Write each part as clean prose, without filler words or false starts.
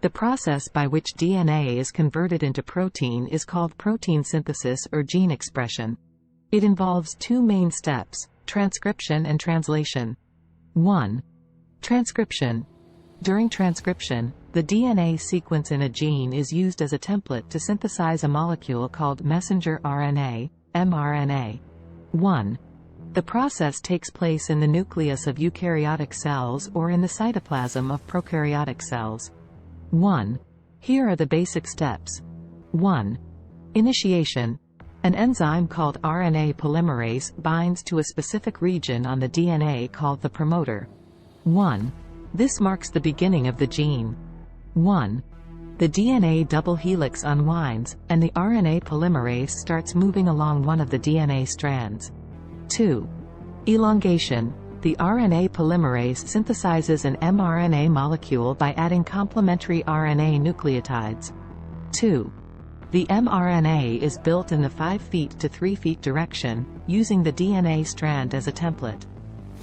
The process by which DNA is converted into protein is called protein synthesis or gene expression. It involves two main steps: transcription and translation. 1. Transcription. During transcription, the DNA sequence in a gene is used as a template to synthesize a molecule called messenger RNA, mRNA. 1. The process takes place in the nucleus of eukaryotic cells or in the cytoplasm of prokaryotic cells. 1. Here are the basic steps. 1. Initiation. An enzyme called RNA polymerase binds to a specific region on the DNA called the promoter. 1. This marks the beginning of the gene. 1. The DNA double helix unwinds, and the RNA polymerase starts moving along one of the DNA strands. 2. Elongation. The RNA polymerase synthesizes an mRNA molecule by adding complementary RNA nucleotides. 2. The mRNA is built in the 5' to 3' direction, using the DNA strand as a template.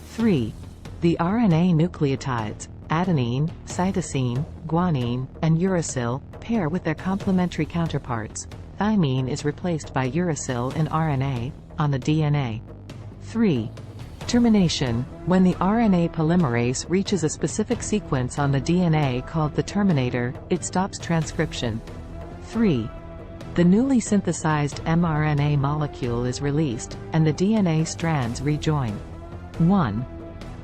3. The RNA nucleotides, adenine, cytosine, guanine, and uracil, pair with their complementary counterparts. Thymine is replaced by uracil in RNA, on the DNA. 3. Termination. When the RNA polymerase reaches a specific sequence on the DNA called the terminator, it stops transcription. 3. The newly synthesized mRNA molecule is released, and the DNA strands rejoin. 1.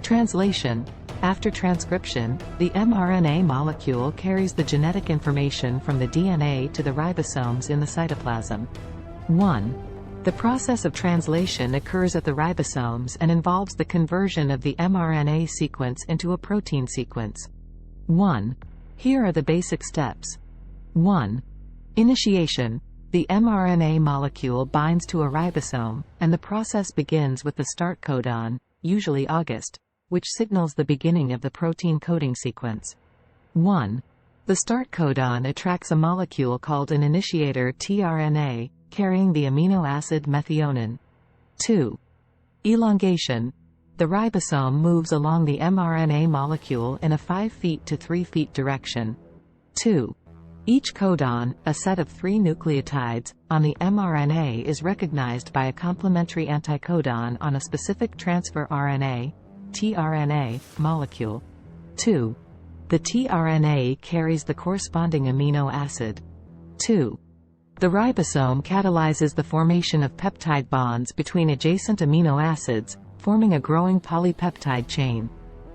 Translation. After transcription, the mRNA molecule carries the genetic information from the DNA to the ribosomes in the cytoplasm. 1. The process of translation occurs at the ribosomes and involves the conversion of the mRNA sequence into a protein sequence. 1. Here are the basic steps. 1. Initiation. The mRNA molecule binds to a ribosome, and the process begins with the start codon, usually August, which signals the beginning of the protein coding sequence. 1. The start codon attracts a molecule called an initiator tRNA, carrying the amino acid methionine. 2. Elongation. The ribosome moves along the mRNA molecule in a 5' to 3' direction. 2. Each codon, a set of 3 nucleotides, on the mRNA is recognized by a complementary anticodon on a specific transfer RNA, tRNA, molecule. 2. The tRNA carries the corresponding amino acid. 2. The ribosome catalyzes the formation of peptide bonds between adjacent amino acids, forming a growing polypeptide chain.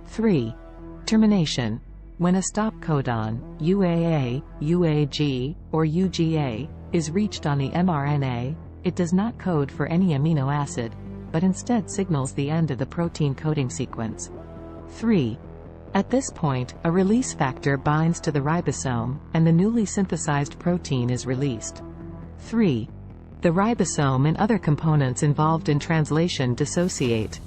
3. Termination. When a stop codon, UAA, UAG, or UGA, is reached on the mRNA, it does not code for any amino acid, but instead signals the end of the protein coding sequence. 3. At this point, a release factor binds to the ribosome, and the newly synthesized protein is released. 3. The ribosome and other components involved in translation dissociate,